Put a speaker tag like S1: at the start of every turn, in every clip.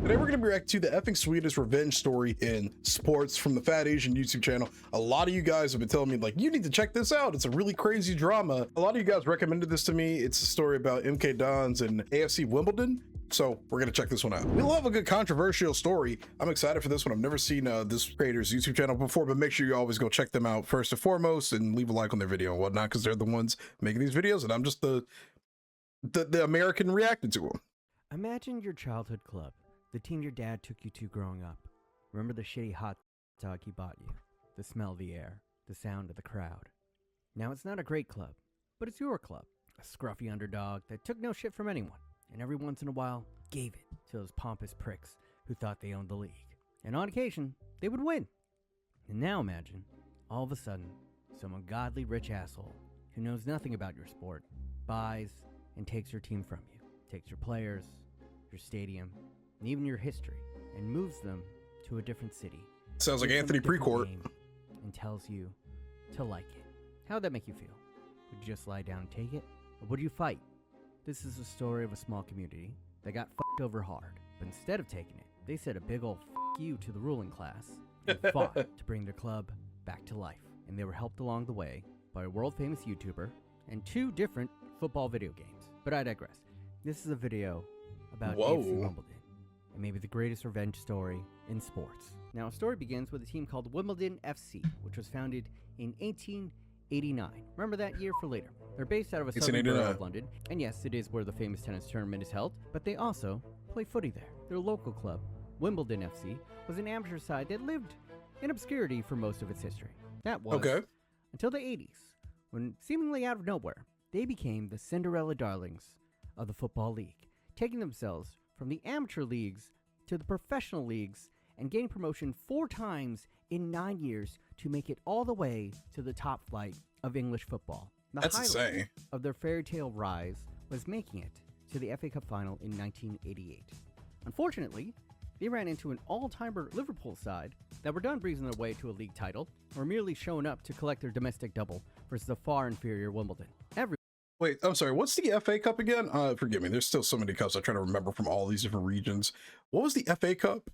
S1: Today we're going to be reacting to the effing sweetest revenge story in sports from the Fat Asian YouTube channel. A lot of you guys have been telling me, like, you need to check this out. It's a really crazy drama. A lot of you guys recommended this to me. It's a story about MK Dons and AFC Wimbledon. So we're going to check this one out. We love a good controversial story. I'm excited for this one. I've never seen this creator's YouTube channel before, but make sure you always go check them out first and foremost and leave a like on their video and whatnot, because they're the ones making these videos and I'm just the American reacting to them.
S2: Imagine your childhood club. The team your dad took you to growing up. Remember the shitty hot dog he bought you, the smell of the air, the sound of the crowd. Now it's not a great club, but it's your club. A scruffy underdog that took no shit from anyone, and every once in a while gave it to those pompous pricks who thought they owned the league. And on occasion, they would win. And now imagine, all of a sudden, some ungodly rich asshole who knows nothing about your sport buys and takes your team from you, takes your players, your stadium, and even your history, and moves them to a different city.
S1: Sounds like Anthony Precourt.
S2: And tells you to like it. How would that make you feel? Would you just lie down and take it? Or would you fight? This is the story of a small community that got fucked over hard, but instead of taking it, they said a big old fuck you to the ruling class and fought to bring their club back to life. And they were helped along the way by a world-famous YouTuber and 2 different football video games. But I digress. This is a video about AFC Wimbledon, and maybe the greatest revenge story in sports. Now, a story begins with a team called Wimbledon FC, which was founded in 1889. Remember that year for later. They're based out of a suburb of London, and yes, it is where the famous tennis tournament is held, but they also play footy there. Their local club, Wimbledon FC, was an amateur side that lived in obscurity for most of its history. That was until the 80s, when seemingly out of nowhere, they became the Cinderella darlings of the Football League, taking themselves from the amateur leagues to the professional leagues and gaining promotion 4 times in 9 years to make it all the way to the top flight of English football. The highlight of their fairy tale rise was making it to the FA Cup final in 1988. Unfortunately, they ran into an all-timer Liverpool side that were done breezing their way to a league title, or merely showing up to collect their domestic double versus the far inferior Wimbledon.
S1: Wait, I'm sorry, what's the FA Cup again? Forgive me, there's still so many cups I try to remember from all these different regions. What was the FA Cup?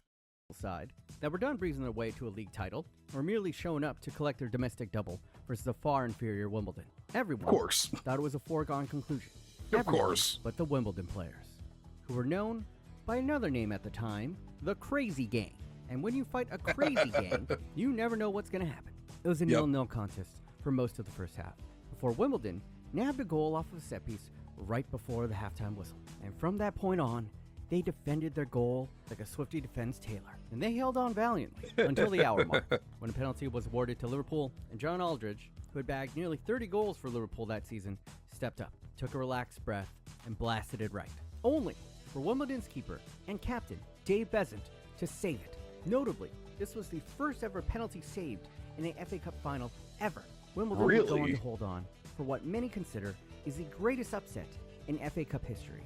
S2: Side that were done breezing their way to a league title, or merely showing up to collect their domestic double versus the far inferior Wimbledon. Everyone, of course, thought it was a foregone conclusion. Of course. But the Wimbledon players, who were known by another name at the time, the Crazy Gang. And when you fight a crazy gang, you never know what's going to happen. It was a 0-0 contest for most of the first half, before Wimbledon nabbed a goal off of a set piece right before the halftime whistle. And from that point on, they defended their goal like a Swiftie defends Taylor. And they held on valiantly until the hour mark, when a penalty was awarded to Liverpool, and John Aldridge, who had bagged nearly 30 goals for Liverpool that season, stepped up, took a relaxed breath, and blasted it right. Only for Wimbledon's keeper and captain, Dave Besant, to save it. Notably, this was the first ever penalty saved in an FA Cup final ever. Wimbledon would go on to hold on for what many consider is the greatest upset in FA Cup history.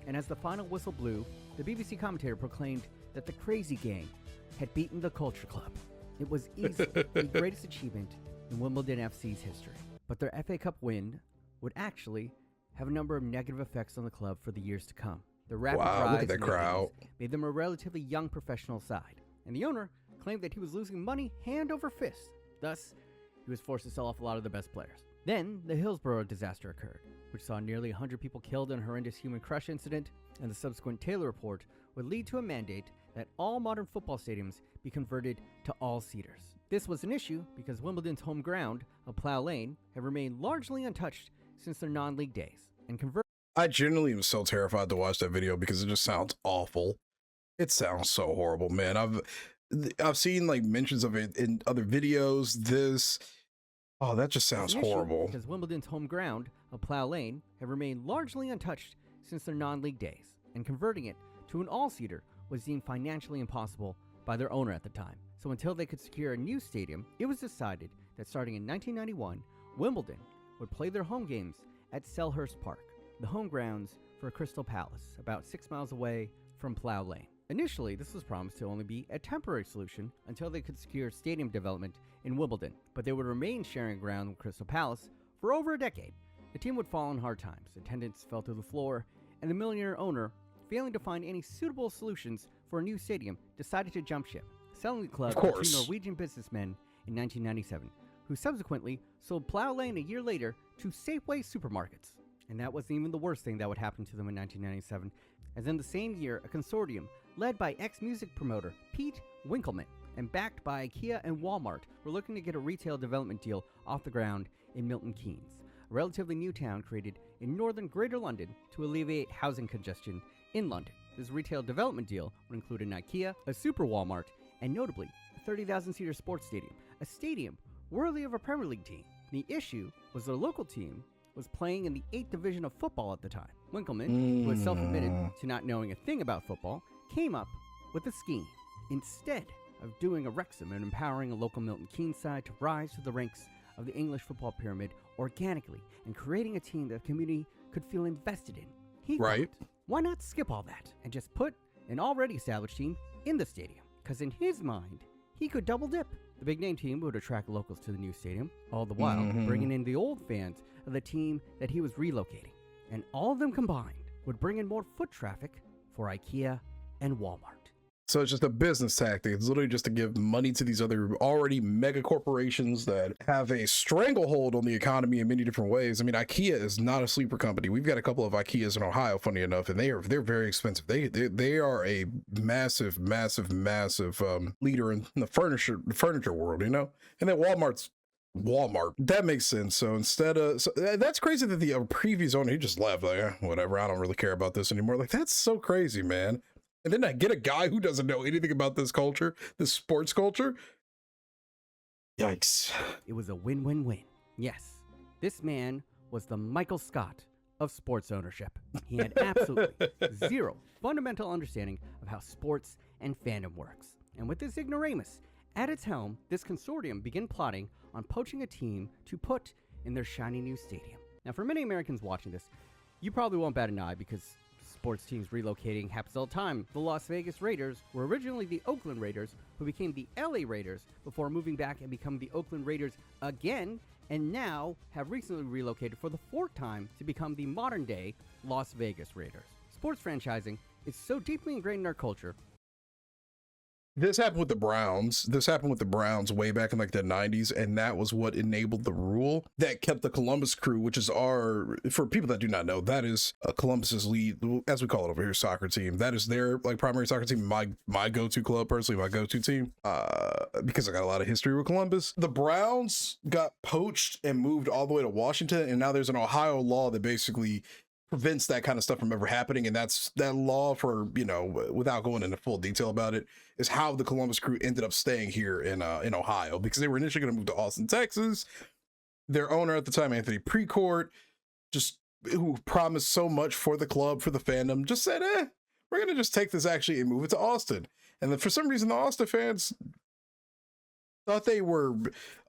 S2: And as the final whistle blew, the BBC commentator proclaimed that the Crazy Gang had beaten the Culture Club. It was easily the greatest achievement in Wimbledon FC's history. But their FA Cup win would actually have a number of negative effects on the club for the years to come. The rapid rise in crowd made them a relatively young professional side, and the owner claimed that he was losing money hand over fist. Thus, he was forced to sell off a lot of the best players. Then, the Hillsborough disaster occurred, which saw nearly 100 people killed in a horrendous human crush incident, and the subsequent Taylor report would lead to a mandate that all modern football stadiums be converted to all-seaters. This was an issue because Wimbledon's home ground of Plough Lane had remained largely untouched since their non-league days, and
S1: I genuinely was so terrified to watch that video because it just sounds awful. It sounds so horrible, man. I've seen like mentions of it in other videos. That just sounds horrible.
S2: Because Wimbledon's home ground of Plough Lane had remained largely untouched since their non-league days, and converting it to an all-seater was deemed financially impossible by their owner at the time. So until they could secure a new stadium, it was decided that starting in 1991, Wimbledon would play their home games at Selhurst Park, the home grounds for Crystal Palace, about 6 miles away from Plough Lane. Initially, this was promised to only be a temporary solution until they could secure stadium development in Wimbledon, but they would remain sharing ground with Crystal Palace for over a decade. The team would fall in hard times, attendance fell to the floor, and the millionaire owner failing to find any suitable solutions for a new stadium, decided to jump ship, selling the club
S1: Of
S2: to
S1: course.
S2: two Norwegian businessmen in 1997, who subsequently sold Plough Lane a year later to Safeway Supermarkets. And that wasn't even the worst thing that would happen to them in 1997, as in the same year, a consortium led by ex-music promoter Pete Winkleman and backed by IKEA and Walmart were looking to get a retail development deal off the ground in Milton Keynes, a relatively new town created in northern Greater London to alleviate housing congestion in London. This retail development deal would include an IKEA, a Super Walmart, and notably a 30,000-seater sports stadium, a stadium worthy of a Premier League team. The issue was the local team was playing in the 8th division of football at the time. Winkleman, who was self-admitted to not knowing a thing about football, came up with a scheme. Instead of doing a Wrexham and empowering a local Milton Keynes side to rise to the ranks of the English football pyramid organically and creating a team that the community could feel invested in, he thought, why not skip all that and just put an already established team in the stadium? Because in his mind, he could double dip. The big name team would attract locals to the new stadium, all the while bringing in the old fans of the team that he was relocating. And all of them combined would bring in more foot traffic for IKEA and Walmart.
S1: So it's just a business tactic. It's literally just to give money to these other already mega corporations that have a stranglehold on the economy in many different ways. I mean, IKEA is not a sleeper company. We've got a couple of IKEAs in Ohio, funny enough, and they're very expensive. They are a massive leader in the furniture world, you know. And then Walmart. That makes sense. So that's crazy that the previous owner, he just left, like, whatever, I don't really care about this anymore. Like, that's so crazy, man. And then I get a guy who doesn't know anything about this culture, this sports culture. Yikes.
S2: It was a win-win-win. Yes, this man was the Michael Scott of sports ownership. He had absolutely zero fundamental understanding of how sports and fandom works. And with this ignoramus at its helm, this consortium began plotting on poaching a team to put in their shiny new stadium. Now, for many Americans watching this, you probably won't bat an eye because sports teams relocating happens all the time. The Las Vegas Raiders were originally the Oakland Raiders, who became the LA Raiders before moving back and becoming the Oakland Raiders again, and now have recently relocated for the 4th time to become the modern-day Las Vegas Raiders. Sports franchising is so deeply ingrained in our culture.
S1: This happened with the Browns. This happened with the Browns way back in like the 90s, and that was what enabled the rule that kept the Columbus Crew, which is for people that do not know, that is Columbus's lead, as we call it over here, soccer team. That is their like primary soccer team, my go-to club, personally, my go-to team, because I got a lot of history with Columbus. The Browns got poached and moved all the way to Washington, and now there's an Ohio law that basically prevents that kind of stuff from ever happening. And that's that law, for, you know, without going into full detail about it, is how the Columbus Crew ended up staying here in Ohio, because they were initially going to move to Austin, Texas. Their owner at the time, Anthony Precourt, who promised so much for the club, for the fandom, just said, we're going to just take this actually and move it to Austin. And then for some reason, the Austin fans thought they were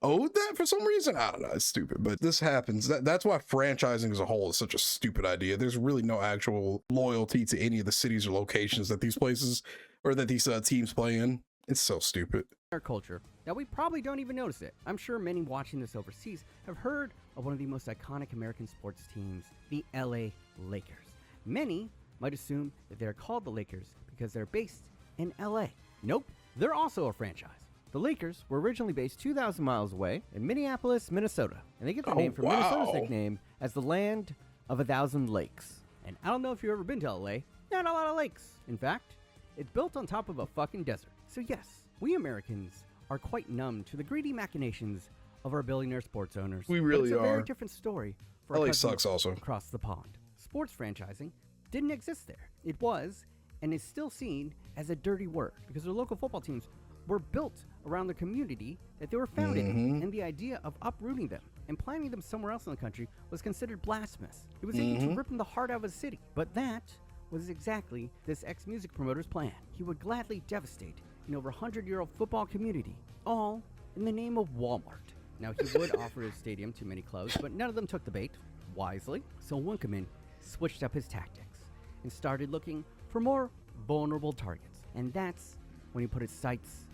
S1: owed that for some reason. I don't know. It's stupid, but this happens. That's why franchising as a whole is such a stupid idea. There's really no actual loyalty to any of the cities or locations that these places or that these teams play in. It's so stupid.
S2: Our culture that we probably don't even notice it. I'm sure many watching this overseas have heard of one of the most iconic American sports teams, the LA Lakers. Many might assume that they're called the Lakers because they're based in LA. Nope, they're also a franchise. The Lakers were originally based 2,000 miles away in Minneapolis, Minnesota, and they get their name from Minnesota's nickname as the land of 1,000 lakes. And I don't know if you've ever been to LA, not a lot of lakes. In fact, it's built on top of a fucking desert. So yes, we Americans are quite numb to the greedy machinations of our billionaire sports owners.
S1: We really
S2: are. It's a very
S1: are.
S2: different story for
S1: LA
S2: our cousins
S1: sucks also.
S2: across the pond. Sports franchising didn't exist there. It was, and is still seen as a dirty word, because their local football teams were built around the community that they were founded in, and the idea of uprooting them and planting them somewhere else in the country was considered blasphemous. It was equal to ripping the heart out of a city. But that was exactly this ex-music promoter's plan. He would gladly devastate an over 100-year-old football community, all in the name of Walmart. Now, he would offer his stadium to many clubs, but none of them took the bait, wisely. So Winkleman switched up his tactics and started looking for more vulnerable targets. And that's when he put his sights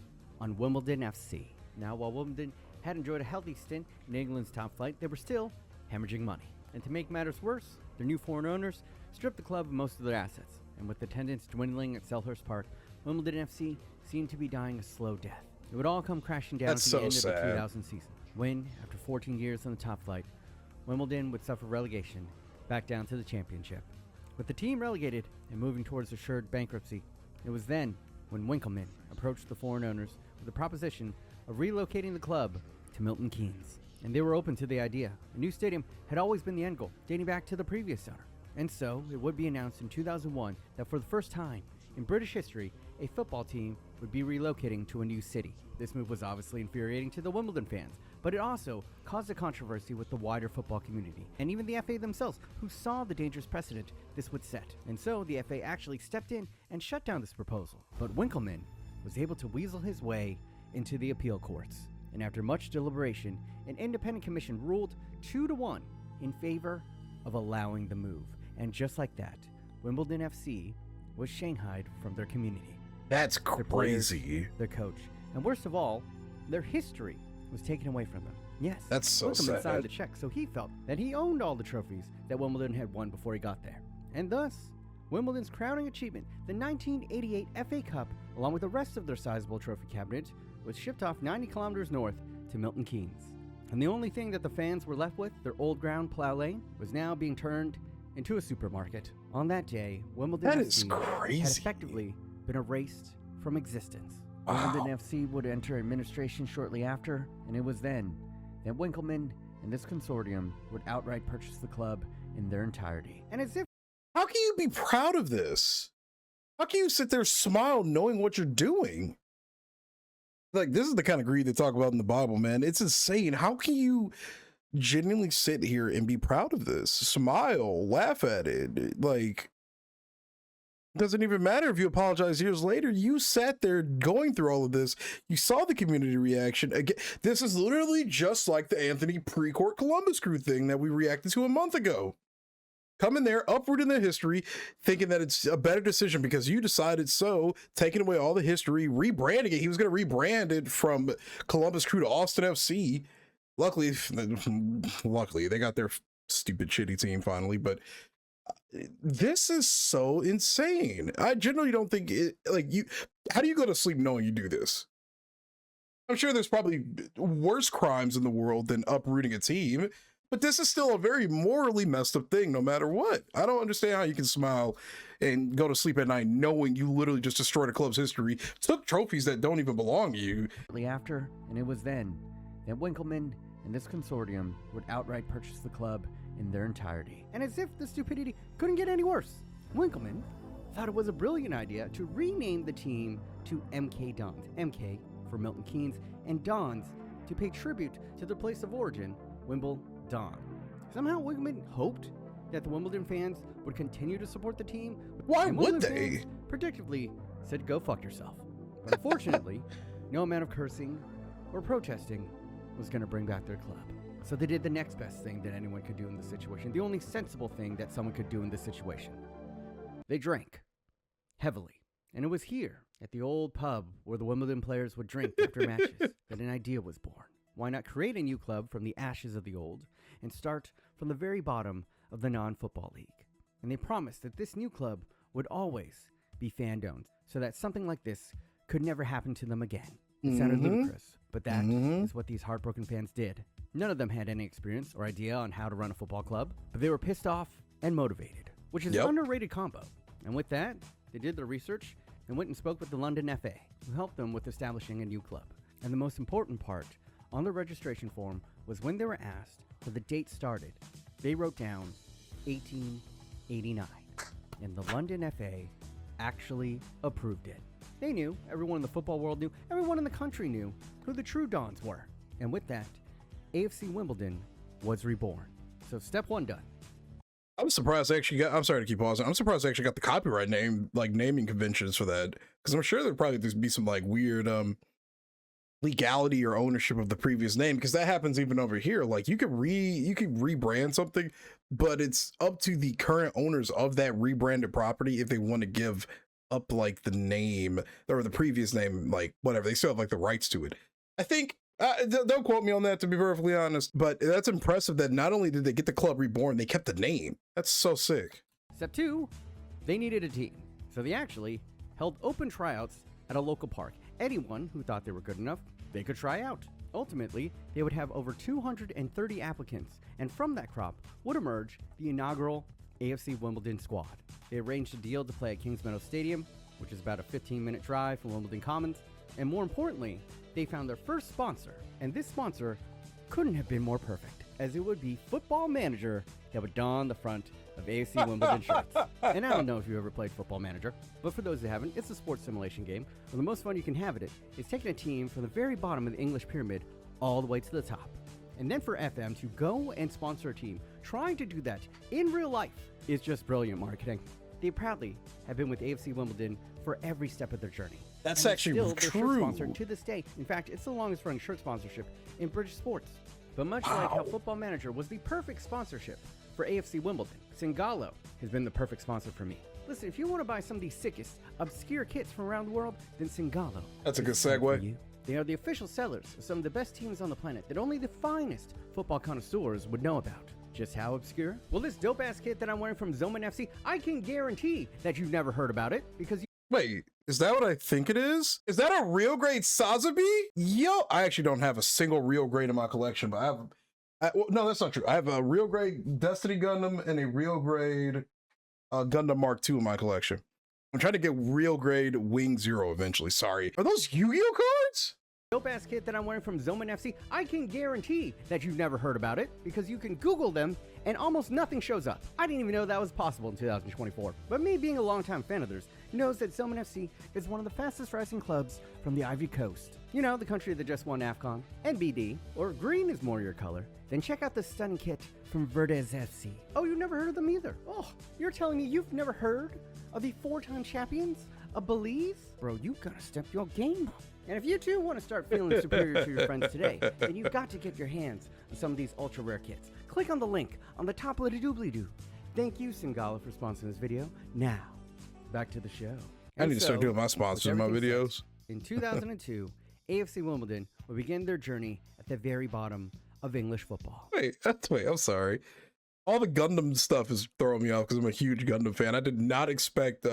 S2: on Wimbledon FC. Now, while Wimbledon had enjoyed a healthy stint in England's top flight, they were still hemorrhaging money. And to make matters worse, their new foreign owners stripped the club of most of their assets. And with attendance dwindling at Selhurst Park, Wimbledon FC seemed to be dying a slow death. It would all come crashing down
S1: That's
S2: at the
S1: so
S2: end
S1: sad.
S2: of the 2000 season, when, after 14 years on the top flight, Wimbledon would suffer relegation back down to the championship. With the team relegated and moving towards assured bankruptcy, it was then when Winkleman approached the foreign owners with the proposition of relocating the club to Milton Keynes. And they were open to the idea. A new stadium had always been the end goal, dating back to the previous owner. And so, it would be announced in 2001 that for the first time in British history, a football team would be relocating to a new city. This move was obviously infuriating to the Wimbledon fans, but it also caused a controversy with the wider football community, and even the FA themselves, who saw the dangerous precedent this would set. And so, the FA actually stepped in and shut down this proposal. But Winkleman was able to weasel his way into the appeal courts, and after much deliberation, an independent commission ruled 2-1 in favor of allowing the move. And just like that, Wimbledon FC was shanghaied from their community.
S1: That's
S2: Their
S1: crazy.
S2: players, their coach, and worst of all, their history was taken away from them. Yes,
S1: That's so
S2: Winkleman
S1: sad.
S2: signed the check, so he felt that he owned all the trophies that Wimbledon had won before he got there. And thus, Wimbledon's crowning achievement, the 1988 FA Cup, along with the rest of their sizable trophy cabinet, was shipped off 90 kilometers north to Milton Keynes. And the only thing that the fans were left with, their old ground Plough Lane, was now being turned into a supermarket. On that day, Wimbledon
S1: That is
S2: FC had
S1: crazy.
S2: effectively been erased from existence.
S1: Wow.
S2: Wimbledon FC would enter administration shortly after, and it was then that Winkleman and this consortium would outright purchase the club in their entirety. And as if
S1: How can you be proud of this? How can you sit there smile knowing what you're doing? Like, this is the kind of greed they talk about in the Bible, man. It's insane. How can you genuinely sit here and be proud of this? Smile, laugh at it. Like, it doesn't even matter if you apologize years later. You sat there going through all of this. You saw the community reaction. Again, this is literally just like the Anthony Precourt Columbus Crew thing that we reacted to a month ago. Coming there, uprooting the history, thinking that it's a better decision because you decided so, taking away all the history, rebranding it. He was going to rebrand it from Columbus Crew to Austin FC. Luckily, they got their stupid shitty team finally, but this is so insane. I generally don't think it, like, you, how do you go to sleep knowing you do this? I'm sure there's probably worse crimes in the world than uprooting a team, but this is still a very morally messed up thing no matter what. I don't understand how you can smile and go to sleep at night knowing you literally just destroyed a club's history, took trophies that don't even belong to you.
S2: shortly after, and it was then that Winkleman and this consortium would outright purchase the club in their entirety. And as if the stupidity couldn't get any worse, Winkleman thought it was a brilliant idea to rename the team to MK Dons. MK for Milton Keynes, and Dons to pay tribute to their place of origin, Wimbledon. Somehow Winkleman hoped that the Wimbledon fans would continue to support the team.
S1: Why
S2: and
S1: would
S2: Wimbledon
S1: they?
S2: fans predictably said, "Go fuck yourself." But unfortunately, no amount of cursing or protesting was going to bring back their club. So they did the next best thing that anyone could do in this situation, the only sensible thing that someone could do in this situation. They drank heavily. And it was here, at the old pub where the Wimbledon players would drink after matches, that an idea was born. Why not create a new club from the ashes of the old and start from the very bottom of the non-football league? And they promised that this new club would always be fan-owned, so that something like this could never happen to them again. It sounded ludicrous, but that is what these heartbroken fans did. None of them had any experience or idea on how to run a football club, but they were pissed off and motivated, which is an underrated combo. And with that, they did their research and went and spoke with the London FA, who helped them with establishing a new club. And the most important part on the registration form was when they were asked for the date started, they wrote down 1889. And the London FA actually approved it. They knew, everyone in the football world knew, everyone in the country knew who the true Dons were. And with that, AFC Wimbledon was reborn. So step one done.
S1: I'm surprised I actually got, I'm sorry to keep pausing. I'm surprised I actually got the copyright name, like naming conventions for that. Because I'm sure there'd probably just be some like weird legality or ownership of the previous name, because that happens even over here. Like you could rebrand something, but it's up to the current owners of that rebranded property if they want to give up like the name or the previous name, like whatever. They still have like the rights to it. I think don't quote me on that, to be perfectly honest, but that's impressive that not only did they get the club reborn, they kept the name. That's so sick.
S2: Step two, they needed a team. So they actually held open tryouts at a local park. Anyone who thought they were good enough, they could try out. Ultimately, they would have over 230 applicants, and from that crop would emerge the inaugural AFC Wimbledon squad. They arranged a deal to play at Kings Meadow Stadium, which is about a 15-minute drive from Wimbledon Commons, and more importantly, they found their first sponsor, and this sponsor couldn't have been more perfect, as it would be Football Manager that would don the front of AFC Wimbledon shirts. And I don't know if you ever played Football Manager, but for those that haven't, it's a sports simulation game where the most fun you can have at it is taking a team from the very bottom of the English pyramid all the way to the top. And then for FM to go and sponsor a team trying to do that in real life is just brilliant marketing. They proudly have been with AFC Wimbledon for every step of their journey.
S1: That's
S2: and
S1: actually
S2: still
S1: true.
S2: Their shirt sponsor to this day. In fact, it's the longest running shirt sponsorship in British sports. But much like how Football Manager was the perfect sponsorship for AFC Wimbledon, Singalo has been the perfect sponsor for me. Listen, if you want to buy some of the sickest, obscure kits from around the world, then Singalo.
S1: That's a good segue.
S2: They are the official sellers of some of the best teams on the planet that only the finest football connoisseurs would know about. Just how obscure? Well, this dope-ass kit that I'm wearing from Zoman FC, I can guarantee that you've never heard about it because
S1: Wait, is that what I think it is? Is that a real grade Sazabi? Yo, I actually don't have a single real grade in my collection, but well, no, that's not true. I have a real grade Destiny Gundam and a real grade Gundam Mark II in my collection. I'm trying to get real grade Wing Zero eventually. Sorry. Are those Yu-Gi-Oh cards?
S2: Dope-ass kit that I'm wearing from Zoman FC, I can guarantee that you've never heard about it because you can Google them and almost nothing shows up. I didn't even know that was possible in 2024. But me being a longtime fan of theirs knows that Zoman FC is one of the fastest rising clubs from the Ivory Coast. You know, the country that just won AFCON, NBD, or green is more your color. Then check out this stunning kit from Verdes FC. Oh, you've never heard of them either? Oh, you're telling me you've never heard of the 4-time champions of Belize? Bro, you gotta step your game up. And if you too want to start feeling superior to your friends today, then you've got to get your hands on some of these ultra rare kits. Click on the link on the top of the doobly-doo. Thank you, Singala, for sponsoring this video. Now, back to the show.
S1: I need to start doing my sponsors in my videos.
S2: In 2002, AFC Wimbledon will begin their journey at the very bottom of English football.
S1: Wait, I'm sorry. All the Gundam stuff is throwing me off because I'm a huge Gundam fan. I did not expect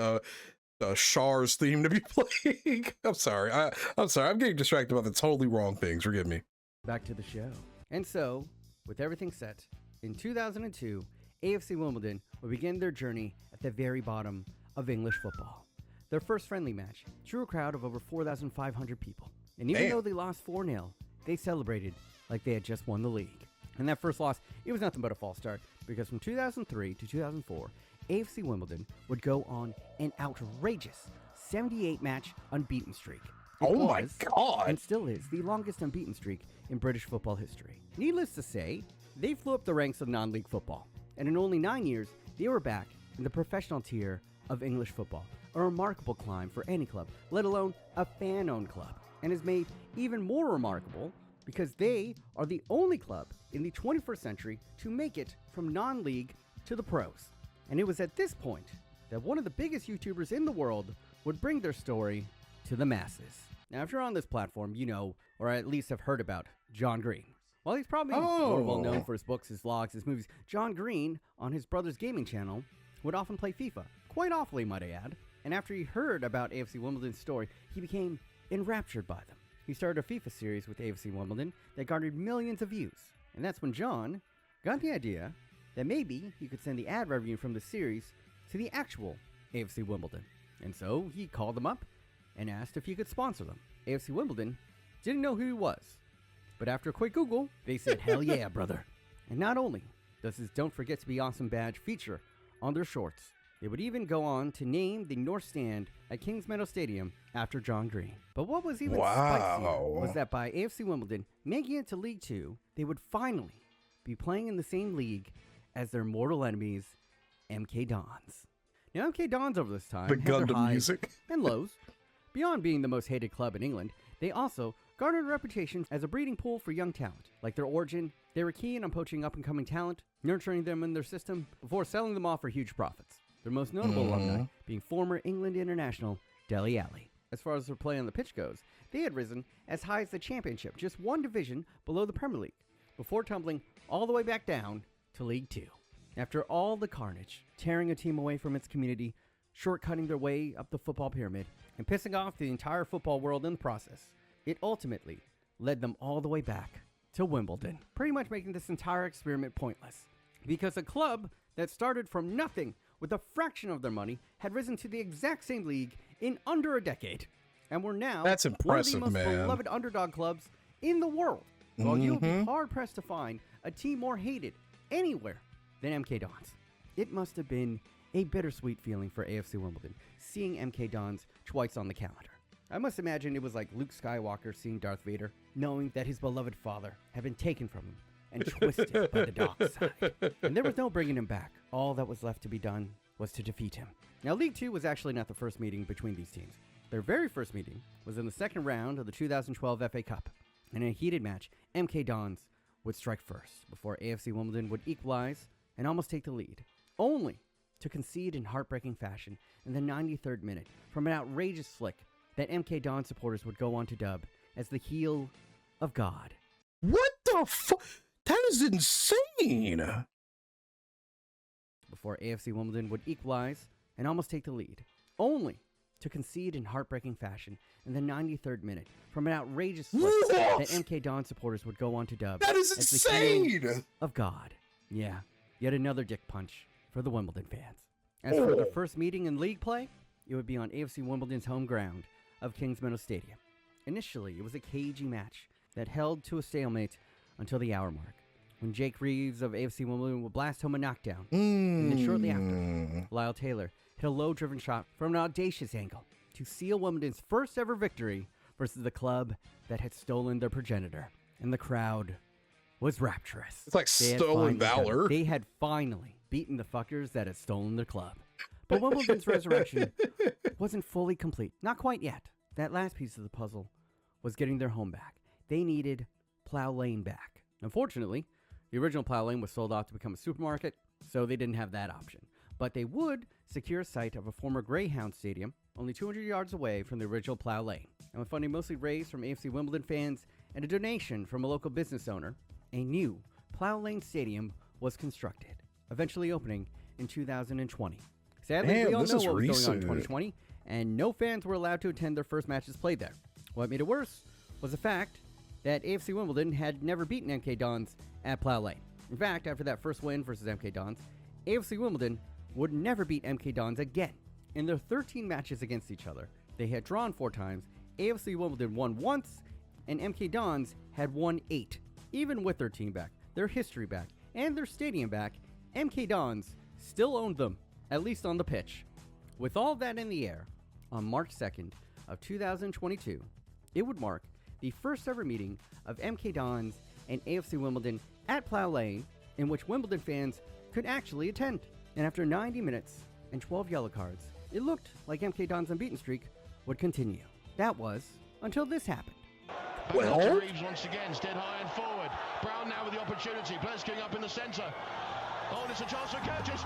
S1: Char's theme to be playing. I'm sorry. I'm sorry. I'm getting distracted by the totally wrong things. Forgive me.
S2: Back to the show. And so, with everything set, in 2002, AFC Wimbledon will begin their journey at the very bottom of English football. Their first friendly match drew a crowd of over 4,500 people. And even though they lost 4-0, they celebrated like they had just won the league. And that first loss, it was nothing but a false start, because from 2003 to 2004, AFC Wimbledon would go on an outrageous 78-match unbeaten streak. It
S1: my God!
S2: And still is the longest unbeaten streak in British football history. Needless to say, they flew up the ranks of non-league football. And in only 9 years, they were back in the professional tier of English football. A remarkable climb for any club, let alone a fan-owned club. And is made even more remarkable because they are the only club in the 21st century to make it from non-league to the pros. And it was at this point that one of the biggest YouTubers in the world would bring their story to the masses. Now, if you're on this platform, you know, or at least have heard about John Green. While he's probably more well known for his books, his vlogs, his movies, John Green, on his brother's gaming channel, would often play FIFA. Quite awfully, might I add. And after he heard about AFC Wimbledon's story, he became enraptured by them. He started a FIFA series with AFC Wimbledon that garnered millions of views. And that's when John got the idea that maybe he could send the ad revenue from the series to the actual AFC Wimbledon. And so he called them up and asked if he could sponsor them. AFC Wimbledon didn't know who he was, but after a quick Google, they said, hell yeah, brother. And not only does his Don't Forget to Be Awesome badge feature on their shorts, they would even go on to name the North Stand at Kings Meadow Stadium after John Green. But what was even spicier was that by AFC Wimbledon making it to League 2, they would finally be playing in the same league as their mortal enemies, MK Dons. Now, MK Dons over this time
S1: The
S2: had their
S1: Gundam
S2: highs
S1: music.
S2: and lows. Beyond being the most hated club in England, they also garnered a reputation as a breeding pool for young talent. Like their origin, they were keen on poaching up-and-coming talent, nurturing them in their system before selling them off for huge profits. Their most notable alumni being former England international Dele Alli. As far as their play on the pitch goes, they had risen as high as the Championship, just one division below the Premier League, before tumbling all the way back down to League 2. After all the carnage, tearing a team away from its community, shortcutting their way up the football pyramid and pissing off the entire football world in the process. It ultimately led them all the way back to Wimbledon, pretty much making this entire experiment pointless. Because a club that started from nothing with a fraction of their money had risen to the exact same league in under a decade. And we're now
S1: That's impressive,
S2: one of the most beloved underdog clubs in the world. While you'll be hard-pressed to find a team more hated anywhere than MK Dons. It must have been a bittersweet feeling for AFC Wimbledon, seeing MK Dons twice on the calendar. I must imagine it was like Luke Skywalker seeing Darth Vader, knowing that his beloved father had been taken from him and twisted by the dark side. And there was no bringing him back. All that was left to be done was to defeat him. Now, League 2 was actually not the first meeting between these teams. Their very first meeting was in the second round of the 2012 FA Cup. And in a heated match, MK Dons would strike first before AFC Wimbledon would equalize and almost take the lead, only to concede in heartbreaking fashion in the 93rd minute from an outrageous flick that MK Don supporters would go on to dub as the heel of God.
S1: What the fuck? That is insane!
S2: Before AFC Wimbledon would equalize and almost take the lead, only to concede in heartbreaking fashion in the 93rd minute from an outrageous flick that MK Don supporters would go on to dub
S1: that is
S2: as
S1: insane!
S2: The heel of God. Yeah, yet another dick punch for the Wimbledon fans. As for their first meeting in league play, it would be on AFC Wimbledon's home ground of Kings Meadow Stadium. Initially, it was a cagey match that held to a stalemate until the hour mark, when Jake Reeves of AFC Wimbledon would blast home a knockdown. And then shortly after, Lyle Taylor hit a low-driven shot from an audacious angle to seal Wimbledon's first ever victory versus the club that had stolen their progenitor. And the crowd was rapturous.
S1: It's like stolen valor.
S2: They had finally beaten the fuckers that had stolen their club. But Wimbledon's resurrection wasn't fully complete. Not quite yet. That last piece of the puzzle was getting their home back. They needed Plough Lane back. Unfortunately, the original Plough Lane was sold off to become a supermarket, so they didn't have that option. But they would secure a site of a former Greyhound stadium, only 200 yards away from the original Plough Lane. And with funding mostly raised from AFC Wimbledon fans and a donation from a local business owner, a new Plough Lane Stadium was constructed, eventually opening in 2020. Sadly, we all know what was going on in 2020, and no fans were allowed to attend their first matches played there. What made it worse was the fact that AFC Wimbledon had never beaten MK Dons at Plough Lane. In fact, after that first win versus MK Dons, AFC Wimbledon would never beat MK Dons again. In their 13 matches against each other, they had drawn 4 times, AFC Wimbledon won once, and MK Dons had won 8. Even with their team back, their history back, and their stadium back, MK Dons still owned them, at least on the pitch. With all that in the air, on March 2nd of 2022, it would mark the first ever meeting of MK Dons and AFC Wimbledon at Plough Lane, in which Wimbledon fans could actually attend. And after 90 minutes and 12 yellow cards, it looked like MK Dons' unbeaten streak would continue. That was until this happened.
S3: Well, Reeves once again, dead high and forward. Brown now with the opportunity. Players getting up in the centre. Oh, it's a chance for catches.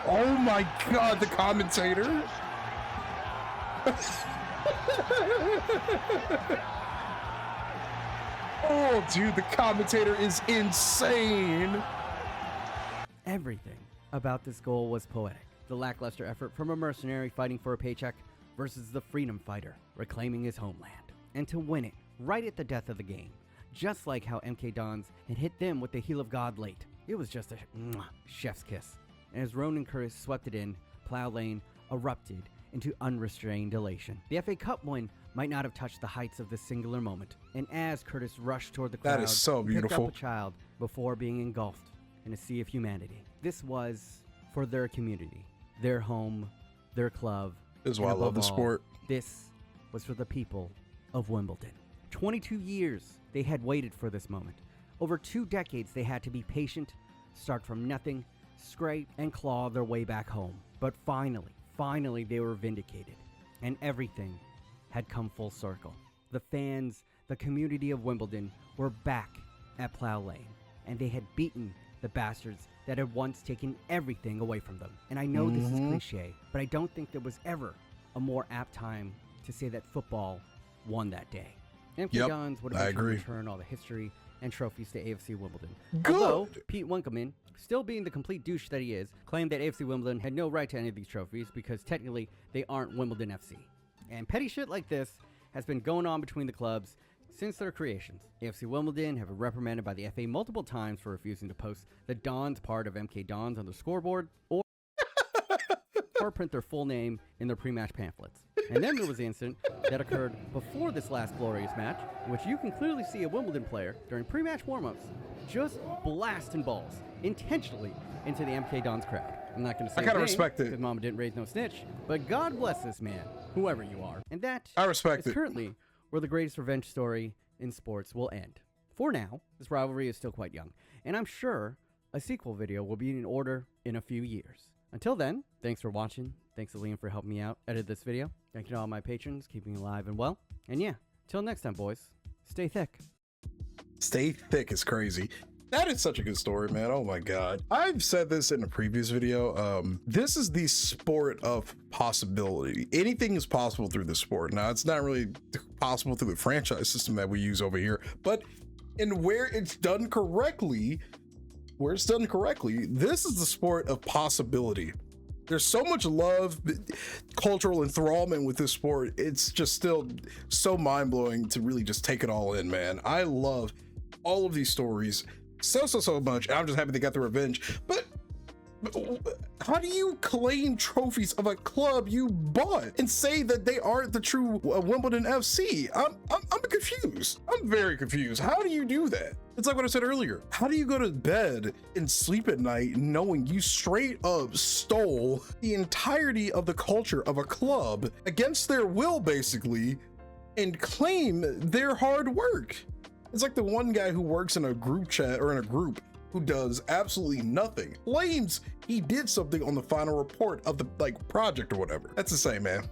S1: Oh my God, the commentator. Oh, dude, the commentator is insane.
S2: Everything about this goal was poetic. The lackluster effort from a mercenary fighting for a paycheck versus the freedom fighter reclaiming his homeland. And to win it right at the death of the game, just like how MK Dons had hit them with the heel of God late. It was just a chef's kiss. And as Ronan Curtis swept it in, Plough Lane erupted into unrestrained elation. The FA Cup win might not have touched the heights of this singular moment. And as Curtis rushed toward the crowd,
S1: that is so beautiful.
S2: He picked up a child before being engulfed in a sea of humanity. This was for their community, their home, their club.
S1: This is why I love the sport.
S2: This was for the people of Wimbledon. 22 years they had waited for this moment. Over 2 decades they had to be patient, start from nothing, scrape and claw their way back home. But finally they were vindicated, and everything had come full circle. The fans, the community of Wimbledon were back at Plough Lane, and they had beaten the bastards that had once taken everything away from them. And I know this is cliche, but I don't think there was ever a more apt time to say that football won that day. MK Dons would eventually return all the history and trophies to AFC Wimbledon.
S1: Good.
S2: Although Pete Winkelman, still being the complete douche that he is, claimed that AFC Wimbledon had no right to any of these trophies because technically they aren't Wimbledon FC. And petty shit like this has been going on between the clubs since their creations. AFC Wimbledon have been reprimanded by the FA multiple times for refusing to post the Dons part of MK Dons on their scoreboard or print their full name in their pre-match pamphlets. And then there was the incident that occurred before this last glorious match, in which you can clearly see a Wimbledon player during pre-match warm-ups just blasting balls intentionally into the MK Dons crowd. I'm not going to say
S1: I kind of respect it
S2: because Mama didn't raise no snitch, but God bless this man, whoever you are. And that
S1: I respect
S2: is
S1: it.
S2: Currently where the greatest revenge story in sports will end. For now, this rivalry is still quite young, and I'm sure a sequel video will be in order in a few years. Until then, thanks for watching. Thanks to Liam for helping me out edit this video. Thank you to all my patrons, keeping me alive and well. And yeah, till next time, boys, stay thick.
S1: Stay thick is crazy. That is such a good story, man. Oh my God. I've said this in a previous video. This is the sport of possibility. Anything is possible through this sport. Now, it's not really possible through the franchise system that we use over here, but in where it's done correctly, this is the sport of possibility. There's so much love, cultural enthrallment with this sport. It's just still so mind-blowing to really just take it all in, man. I love all of these stories so much. I'm just happy they got the revenge. But how do you claim trophies of a club you bought and say that they aren't the true Wimbledon FC? I'm confused. I'm very confused. How do you do that? It's like what I said earlier. How do you go to bed and sleep at night knowing you straight up stole the entirety of the culture of a club against their will, basically, and claim their hard work? It's like the one guy who works in a group chat or in a group who does absolutely nothing, claims he did something on the final report of the project or whatever. That's the same, man.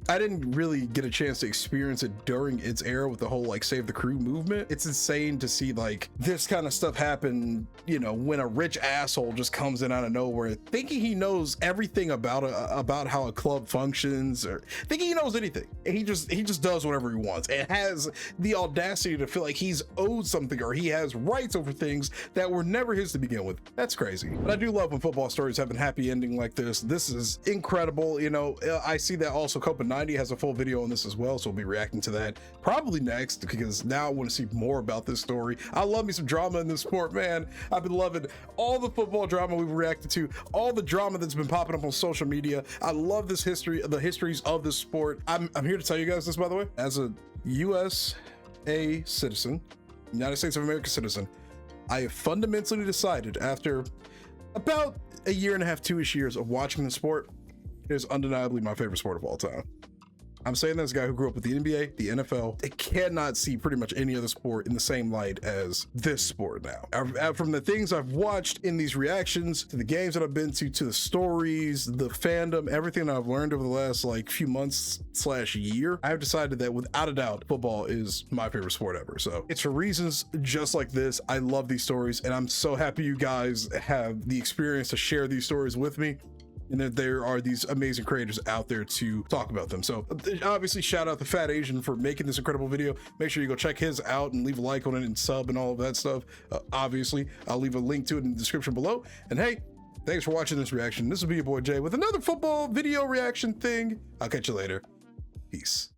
S1: I didn't really get a chance to experience it during its era with the whole Save the Crew movement. It's insane to see this kind of stuff happen, when a rich asshole just comes in out of nowhere thinking he knows everything about how a club functions, or thinking he knows anything. And he just does whatever he wants and has the audacity to feel like he's owed something or he has rights over things that were never his to begin with. That's crazy. But I do love when football stories have a happy ending like this. This is incredible. I see that also Copa90 has a full video on this as well, so we'll be reacting to that probably next, because now I want to see more about this story. I love me some drama in this sport, man. I've been loving all the football drama we've reacted to, all the drama that's been popping up on social media. I love this history, the histories of this sport. I'm here to tell you guys this, by the way, as a USA citizen, United States of America citizen, I have fundamentally decided after about a year and a half, 2-ish years of watching the sport, it is undeniably my favorite sport of all time. I'm saying that as a guy who grew up with the NBA, the NFL. They cannot see pretty much any other sport in the same light as this sport now. From the things I've watched in these reactions, to the games that I've been to the stories, the fandom, everything that I've learned over the last few months / year, I have decided that without a doubt, football is my favorite sport ever. So it's for reasons just like this. I love these stories, and I'm so happy you guys have the experience to share these stories with me, and that there are these amazing creators out there to talk about them. So obviously shout out to Fat Asian for making this incredible video. Make sure you go check his out and leave a like on it and sub and all of that stuff. Obviously I'll leave a link to it in the description below. And hey, thanks for watching this reaction. This will be your boy Jay with another football video reaction thing. I'll catch you later. Peace.